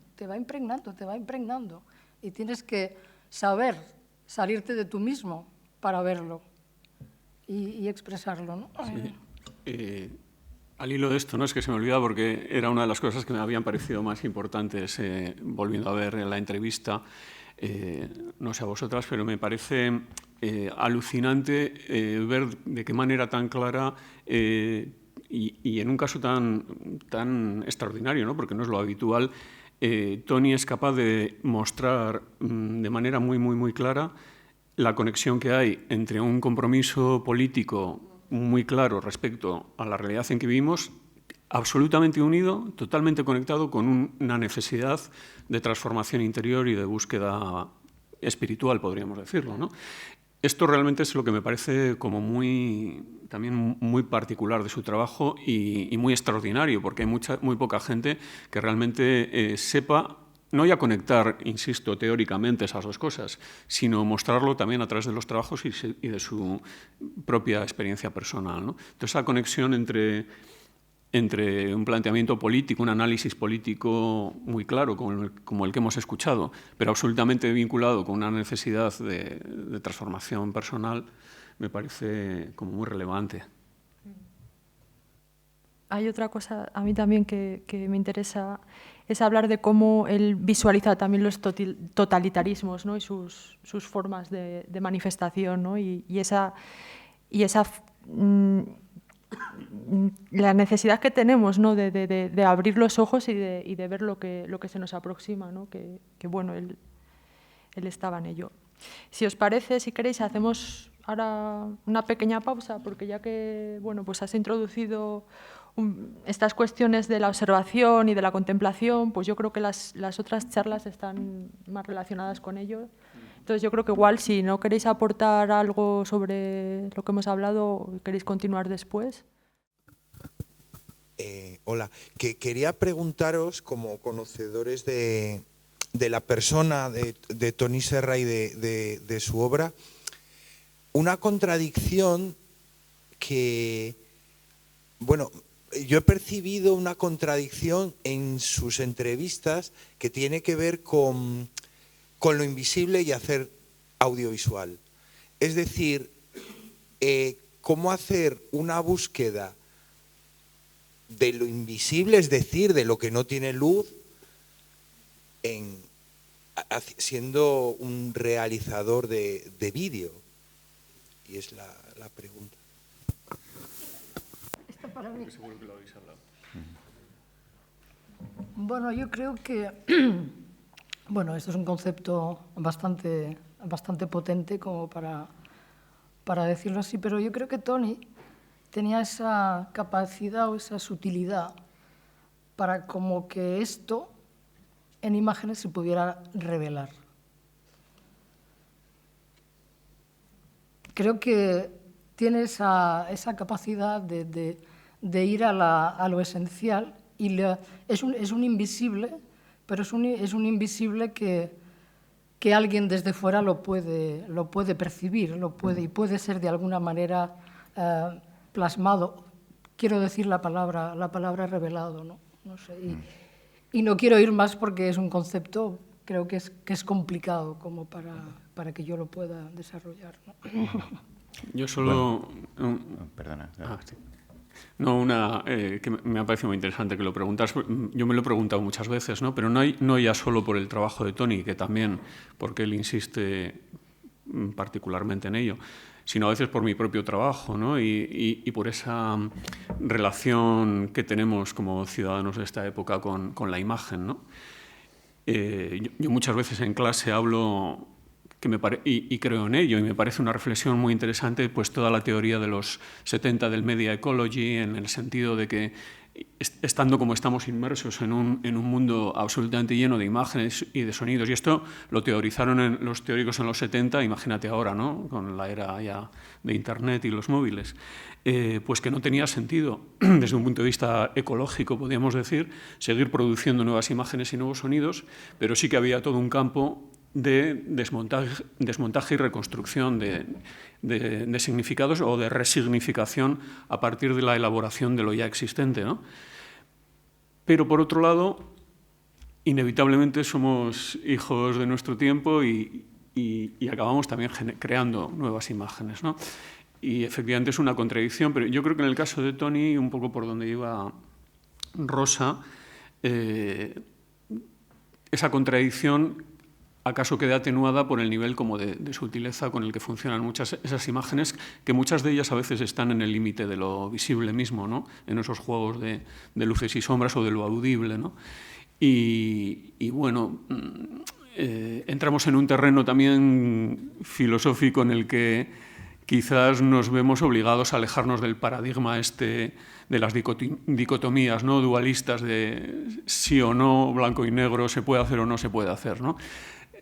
Y tienes que saber salirte de tú mismo para verlo y expresarlo, ¿no? Sí. Al hilo de esto, no es que se me olvida porque era una de las cosas que me habían parecido más importantes volviendo a ver la entrevista. No sé a vosotras, pero me parece alucinante ver de qué manera tan clara y en un caso tan extraordinario, ¿no? Porque no es lo habitual, Toni es capaz de mostrar de manera muy clara la conexión que hay entre un compromiso político muy claro respecto a la realidad en que vivimos, absolutamente unido, totalmente conectado con una necesidad de transformación interior y de búsqueda espiritual, podríamos decirlo, ¿no? Esto realmente es lo que me parece como también muy particular de su trabajo y muy extraordinario, porque hay muy poca gente que realmente sepa no ya conectar, insisto, teóricamente esas dos cosas, sino mostrarlo también a través de los trabajos y de su propia experiencia personal, ¿no? Entonces, esa conexión entre un planteamiento político, un análisis político muy claro, como el que hemos escuchado, pero absolutamente vinculado con una necesidad de transformación personal, me parece como muy relevante. Hay otra cosa a mí también que me interesa, es hablar de cómo él visualiza también los totalitarismos, ¿no? Y sus formas de manifestación, ¿no? y esa la necesidad que tenemos, ¿no? de abrir los ojos y de ver lo que se nos aproxima, ¿no? Que bueno, él estaba en ello. Si os parece, si queréis, hacemos ahora una pequeña pausa, porque ya que bueno, pues has introducido estas cuestiones de la observación y de la contemplación, pues yo creo que las otras charlas están más relacionadas con ello. Entonces yo creo que igual si no queréis aportar algo sobre lo que hemos hablado, queréis continuar después. Hola, que quería preguntaros, como conocedores de la persona de Toni Serra y de su obra, una contradicción que, bueno, yo he percibido una contradicción en sus entrevistas que tiene que ver con lo invisible y hacer audiovisual. Es decir, cómo hacer una búsqueda de lo invisible, es decir, de lo que no tiene luz, siendo un realizador de vídeo. Y es la pregunta. Esto para mí. Bueno, yo creo que bueno, esto es un concepto bastante potente como para decirlo así, pero yo creo que Toni tenía esa capacidad o esa sutilidad para como que esto en imágenes se pudiera revelar. Creo que tiene esa capacidad de ir a lo esencial y es un invisible, pero es un invisible que alguien desde fuera lo puede percibir, y puede ser de alguna manera plasmado. Quiero decir la palabra revelado, ¿no? No sé, y no quiero ir más porque es un concepto, creo que es complicado como para que yo lo pueda desarrollar, ¿no? Yo solo... Bueno, perdona. Sí. No, una que me ha parecido muy interesante que lo preguntas. Yo me lo he preguntado muchas veces, ¿no? Pero no ya solo por el trabajo de Toni, que también, porque él insiste particularmente en ello, sino a veces por mi propio trabajo, ¿no? Y por esa relación que tenemos como ciudadanos de esta época con la imagen, ¿no? Yo muchas veces en clase hablo y creo en ello, y me parece una reflexión muy interesante, pues toda la teoría de los 70 del media ecology, en el sentido de que estando como estamos inmersos en un mundo absolutamente lleno de imágenes y de sonidos, y esto lo teorizaron los teóricos en los 70, imagínate ahora, ¿no? Con la era ya de Internet y los móviles, pues que no tenía sentido, desde un punto de vista ecológico, podríamos decir, seguir produciendo nuevas imágenes y nuevos sonidos, pero sí que había todo un campo de desmontaje y reconstrucción de significados o de resignificación a partir de la elaboración de lo ya existente, ¿no? Pero, por otro lado, inevitablemente somos hijos de nuestro tiempo y acabamos también creando nuevas imágenes, ¿no? Y efectivamente es una contradicción, pero yo creo que en el caso de Toni, un poco por donde iba Rosa, esa contradicción acaso queda atenuada por el nivel como de sutileza con el que funcionan esas imágenes, que muchas de ellas a veces están en el límite de lo visible mismo, ¿no? En esos juegos de luces y sombras o de lo audible, ¿no? Y bueno, entramos en un terreno también filosófico en el que quizás nos vemos obligados a alejarnos del paradigma de las dicotomías, ¿no? Dualistas de sí o no, blanco y negro, se puede hacer o no se puede hacer, ¿no?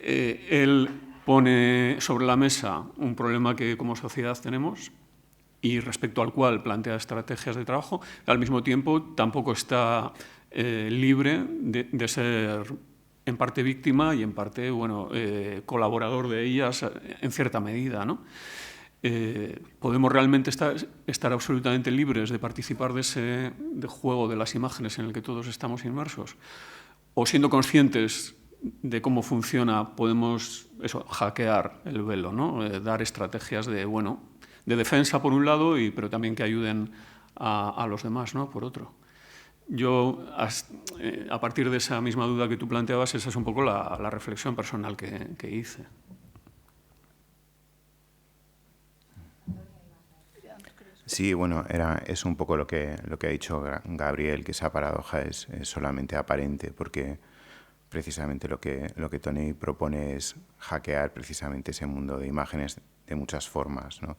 Él pone sobre la mesa un problema que como sociedad tenemos y respecto al cual plantea estrategias de trabajo. Al mismo tiempo, tampoco está libre de ser en parte víctima y en parte, bueno, colaborador de ellas en cierta medida, ¿no? ¿Podemos realmente estar absolutamente libres de participar de ese juego de las imágenes en el que todos estamos inmersos? ¿O siendo conscientes de cómo funciona podemos hackear el velo, ¿no? Dar estrategias de defensa por un lado, pero también que ayuden a los demás, ¿no? Por otro. Yo, a partir de esa misma duda que tú planteabas, esa es un poco la reflexión personal que hice. Sí, bueno, es un poco lo que ha dicho Gabriel, que esa paradoja es solamente aparente, porque precisamente lo que Toni propone es hackear precisamente ese mundo de imágenes muchas formas, ¿no?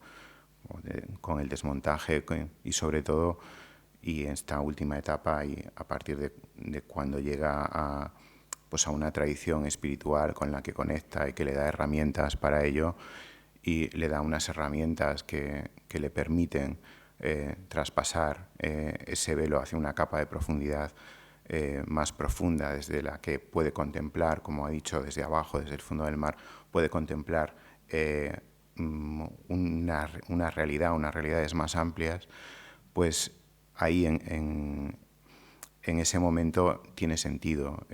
Con el desmontaje y sobre todo, y en esta última etapa, y a partir de cuando llega a una tradición espiritual con la que conecta y que le da herramientas para ello, y le da unas herramientas que le permiten traspasar ese velo hacia una capa de profundidad más profunda, desde la que puede contemplar, como ha dicho, desde abajo, desde el fondo del mar, puede contemplar unas realidades más amplias, pues ahí en ese momento tiene sentido.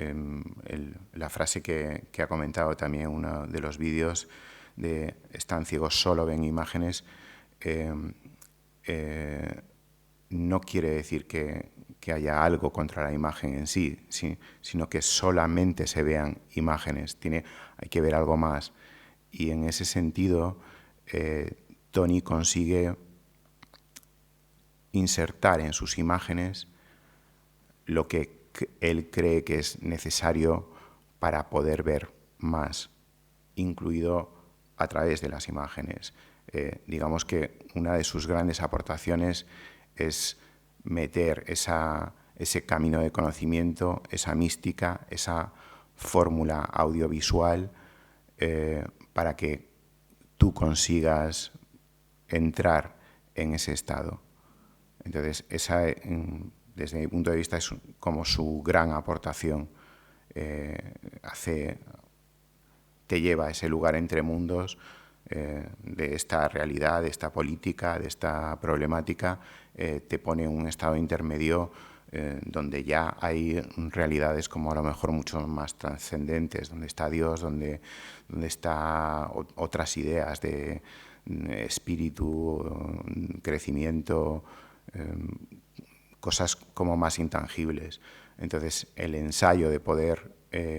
La frase que ha comentado también uno de los vídeos de "están ciegos, solo ven imágenes", no quiere decir que haya algo contra la imagen en sí, sino que solamente se vean imágenes. Hay que ver algo más. Y en ese sentido, Tony consigue insertar en sus imágenes lo que él cree que es necesario para poder ver más, incluido a través de las imágenes. Digamos que una de sus grandes aportaciones es meter ese camino de conocimiento, esa mística, esa fórmula audiovisual para que tú consigas entrar en ese estado. Entonces, esa, desde mi punto de vista, es como su gran aportación. Te lleva a ese lugar entre mundos de esta realidad, de esta política, de esta problemática, te pone en un estado intermedio donde ya hay realidades como a lo mejor mucho más trascendentes, donde está Dios, donde está otras ideas de espíritu, crecimiento, cosas como más intangibles. Entonces, el ensayo de poder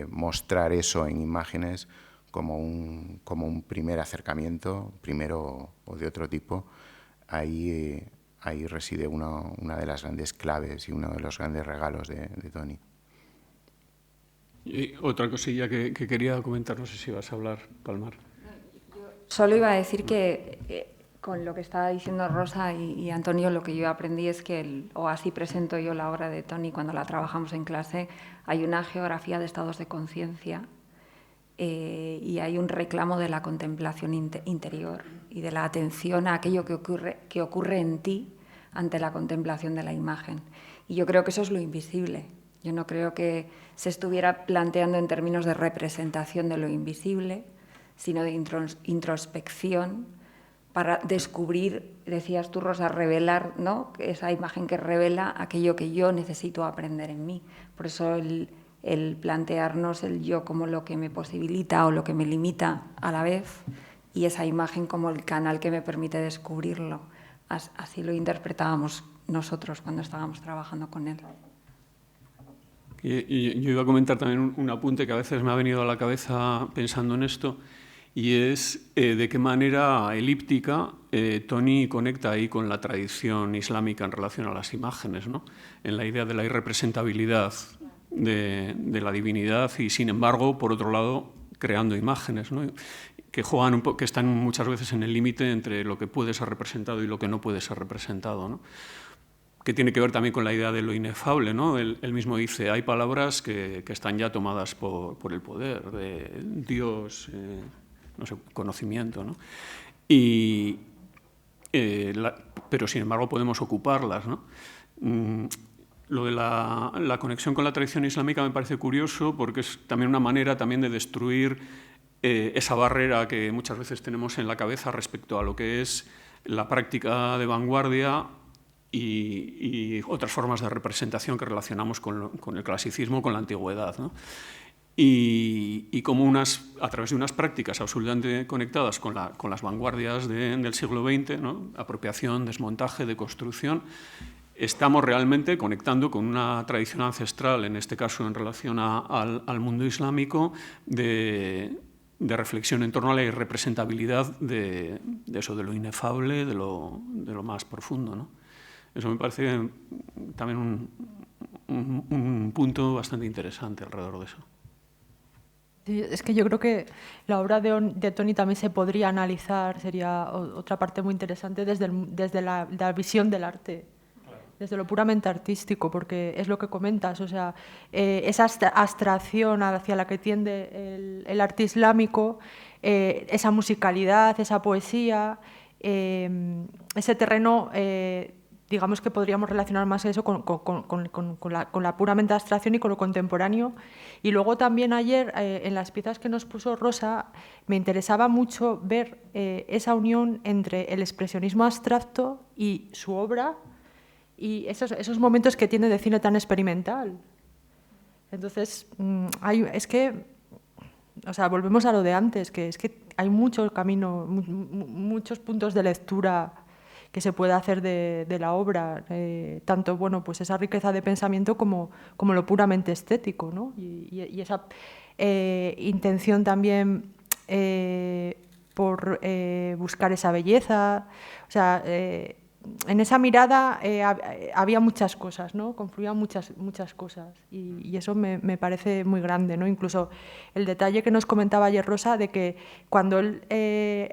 mostrar eso en imágenes como un primer acercamiento, primero o de otro tipo, ahí reside una de las grandes claves y uno de los grandes regalos de Tony. Y otra cosilla que quería comentar, no sé si vas a hablar, Palmar. Solo iba a decir que con lo que estaba diciendo Rosa y Antonio, lo que yo aprendí es que, o así presento yo la obra de Tony cuando la trabajamos en clase, hay una geografía de estados de conciencia y hay un reclamo de la contemplación interior y de la atención a aquello que ocurre en ti ante la contemplación de la imagen. Y yo creo que eso es lo invisible. Yo no creo que se estuviera planteando en términos de representación de lo invisible, sino de introspección para descubrir, decías tú, Rosa, revelar, ¿no? Esa imagen que revela aquello que yo necesito aprender en mí. Por eso el plantearnos el yo como lo que me posibilita o lo que me limita a la vez, y esa imagen como el canal que me permite descubrirlo. Así lo interpretábamos nosotros cuando estábamos trabajando con él. Y yo iba a comentar también un apunte que a veces me ha venido a la cabeza pensando en esto, y es de qué manera elíptica Tony conecta ahí con la tradición islámica en relación a las imágenes, ¿no? En la idea de la irrepresentabilidad de la divinidad y, sin embargo, por otro lado, creando imágenes, ¿no? Que juegan que están muchas veces en el límite entre lo que puede ser representado y lo que no puede ser representado, ¿no? Que tiene que ver también con la idea de lo inefable, ¿no? Él mismo dice, hay palabras que están ya tomadas por el poder, de Dios, no sé, conocimiento, ¿no? Pero, sin embargo, podemos ocuparlas, ¿no? Lo de la conexión con la tradición islámica me parece curioso porque es también una manera también de destruir esa barrera que muchas veces tenemos en la cabeza respecto a lo que es la práctica de vanguardia y otras formas de representación que relacionamos con el clasicismo, con la antigüedad, ¿no? Y como a través de unas prácticas absolutamente conectadas con las vanguardias del siglo XX, ¿no? Apropiación, desmontaje, deconstrucción, estamos realmente conectando con una tradición ancestral, en este caso en relación al mundo islámico, de reflexión en torno a la irrepresentabilidad de eso, de lo inefable, de lo más profundo, ¿no? Eso me parece también un punto bastante interesante alrededor de eso. Sí, es que yo creo que la obra de Toni también se podría analizar, sería otra parte muy interesante desde la visión del arte, desde lo puramente artístico, porque es lo que comentas, o sea, esa abstracción hacia la que tiende el arte islámico, esa musicalidad, esa poesía, ese terreno, digamos que podríamos relacionar más eso con la puramente abstracción y con lo contemporáneo. Y luego también ayer, en las piezas que nos puso Rosa, me interesaba mucho ver esa unión entre el expresionismo abstracto y su obra, y esos momentos que tiene de cine tan experimental. Entonces, es que, o sea, volvemos a lo de antes, que es que hay mucho camino, muchos puntos de lectura que se puede hacer de la obra, tanto, bueno, pues esa riqueza de pensamiento como lo puramente estético, ¿no? Y esa intención también por buscar esa belleza, o sea, en esa mirada había muchas cosas, ¿no? Confluían muchas cosas, y eso me parece muy grande, ¿no? Incluso el detalle que nos comentaba ayer Rosa de que cuando él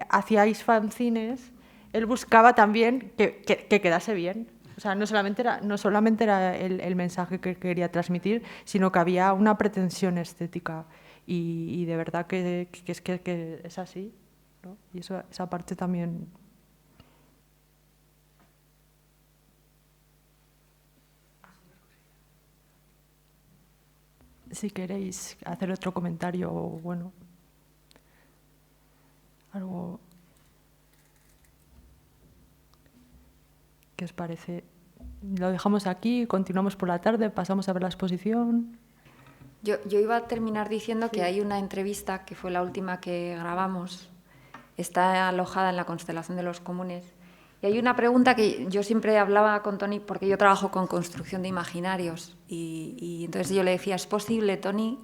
hacíais fanzines, él buscaba también que quedase bien. O sea, no solamente era el mensaje que quería transmitir, sino que había una pretensión estética, y de verdad que es así, ¿no? Y esa parte también. Si queréis hacer otro comentario, bueno, algo. ¿Qué os parece? ¿Lo dejamos aquí, continuamos por la tarde, pasamos a ver la exposición? Yo iba a terminar diciendo que hay una entrevista, que fue la última que grabamos, está alojada en la Constelación de los Comunes, y hay una pregunta que yo siempre hablaba con Toni, porque yo trabajo con construcción de imaginarios, y entonces yo le decía, ¿es posible, Toni,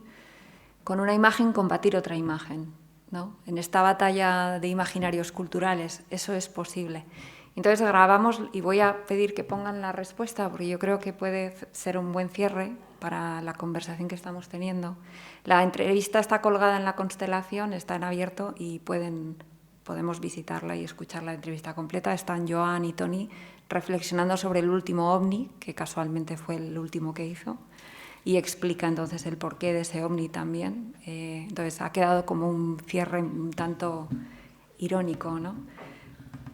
con una imagen combatir otra imagen, ¿no? En esta batalla de imaginarios culturales, eso es posible. Entonces grabamos, y voy a pedir que pongan la respuesta, porque yo creo que puede ser un buen cierre para la conversación que estamos teniendo. La entrevista está colgada en la Constelación, está en abierto, y podemos visitarla y escuchar la entrevista completa. Están Joan y Toni reflexionando sobre el último OVNI, que casualmente fue el último que hizo, y explica entonces el porqué de ese OVNI también. Entonces ha quedado como un cierre un tanto irónico, ¿no?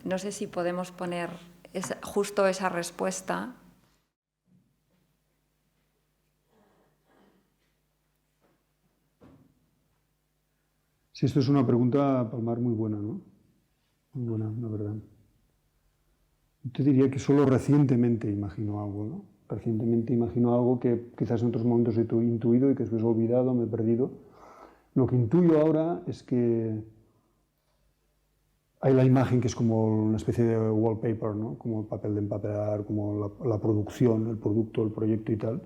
No sé si podemos poner justo esa respuesta. Sí, esto es una pregunta, Palmar, muy buena, ¿no? Muy buena, la verdad. Yo te diría que solo recientemente imagino algo, ¿no? Recientemente imagino algo que quizás en otros momentos he intuido y que después he olvidado, me he perdido. Lo que intuyo ahora es que hay la imagen que es como una especie de wallpaper, ¿no? Como el papel de empapelar, como la producción, el producto, el proyecto y tal.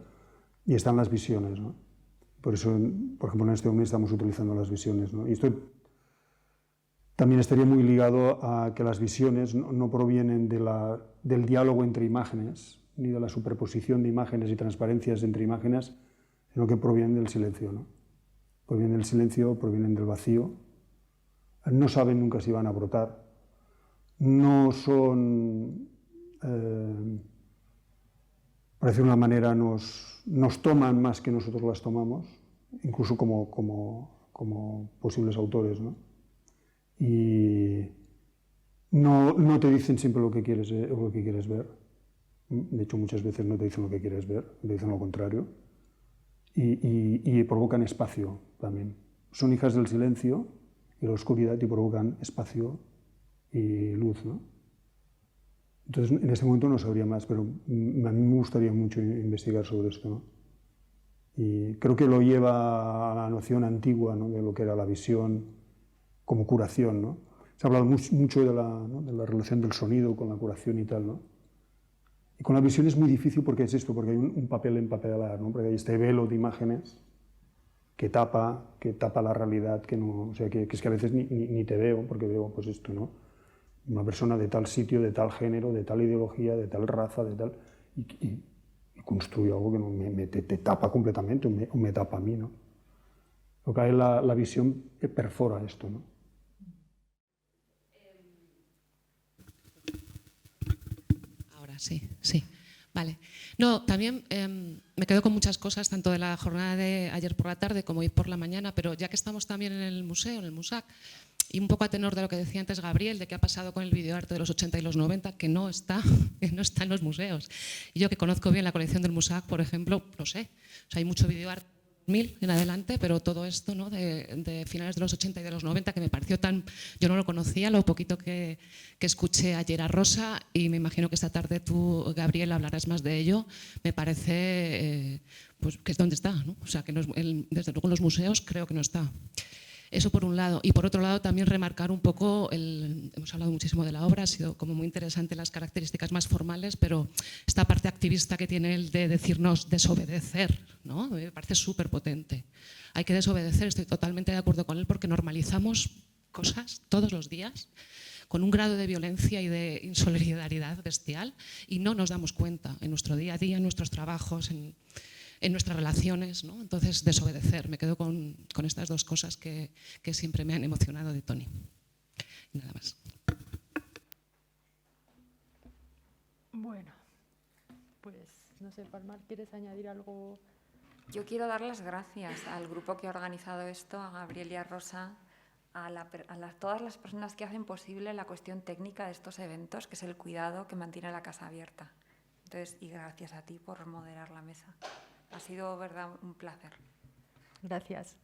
Y están las visiones, ¿no? Por eso, por ejemplo, en este OVNI estamos utilizando las visiones, ¿no? Y esto también estaría muy ligado a que las visiones no provienen del diálogo entre imágenes, ni de la superposición de imágenes y transparencias entre imágenes, sino que provienen del silencio, ¿no? Provienen del silencio, provienen del vacío. No saben nunca si van a brotar. No son, por decirlo de una manera, nos toman más que nosotros las tomamos, incluso como posibles autores, ¿no? Y no te dicen siempre lo que quieres ver. De hecho, muchas veces no te dicen lo que quieres ver, te dicen lo contrario. Y provocan espacio también. Son hijas del silencio y la oscuridad, y provocan espacio y luz, ¿no? Entonces, en este momento no sabría más, pero a mí me gustaría mucho investigar sobre esto, ¿no? Y creo que lo lleva a la noción antigua, ¿no? De lo que era la visión como curación, ¿no? Se ha hablado mucho de la relación del sonido con la curación y tal, ¿no? Y con la visión es muy difícil porque es esto, porque hay un papel empapelar, ¿no? Porque hay este velo de imágenes que tapa la realidad, o sea, que es que a veces ni te veo, porque veo pues esto, ¿no? Una persona de tal sitio, de tal género, de tal ideología, de tal raza, de tal, y construyo algo que te tapa completamente, o me tapa a mí, ¿no? Lo que hay la visión que perfora esto, ¿no? Ahora sí, sí. Vale. No, también me quedo con muchas cosas, tanto de la jornada de ayer por la tarde como hoy por la mañana, pero ya que estamos también en el museo, en el MUSAC, y un poco a tenor de lo que decía antes Gabriel, de qué ha pasado con el videoarte de los 80 y los 90, que no está en los museos. Y yo que conozco bien la colección del MUSAC, por ejemplo, lo sé. O sea, hay mucho videoarte 2000 en adelante, pero todo esto, ¿no?, de finales de los 80 y de los 90, que me pareció tan... Yo no lo conocía, lo poquito que escuché ayer a Rosa, y me imagino que esta tarde tú, Gabriel, hablarás más de ello. Me parece pues, que es donde está, ¿no? O sea, que no es, desde luego en los museos creo que no está. Eso por un lado. Y por otro lado también remarcar un poco, hemos hablado muchísimo de la obra, ha sido como muy interesante las características más formales, pero esta parte activista que tiene él de decirnos desobedecer, ¿no?, me parece súper potente. Hay que desobedecer, estoy totalmente de acuerdo con él, porque normalizamos cosas todos los días con un grado de violencia y de insolidaridad bestial y no nos damos cuenta en nuestro día a día, en nuestros trabajos, en nuestras relaciones, ¿no? Entonces, desobedecer. Me quedo con estas dos cosas que siempre me han emocionado de Toni. Y nada más. Bueno, pues no sé, Palmar, ¿quieres añadir algo? Yo quiero dar las gracias al grupo que ha organizado esto, a Gabriel y a Rosa, a todas las personas que hacen posible la cuestión técnica de estos eventos, que es el cuidado que mantiene la casa abierta. Entonces, y gracias a ti por moderar la mesa. Ha sido, verdad, un placer. Gracias.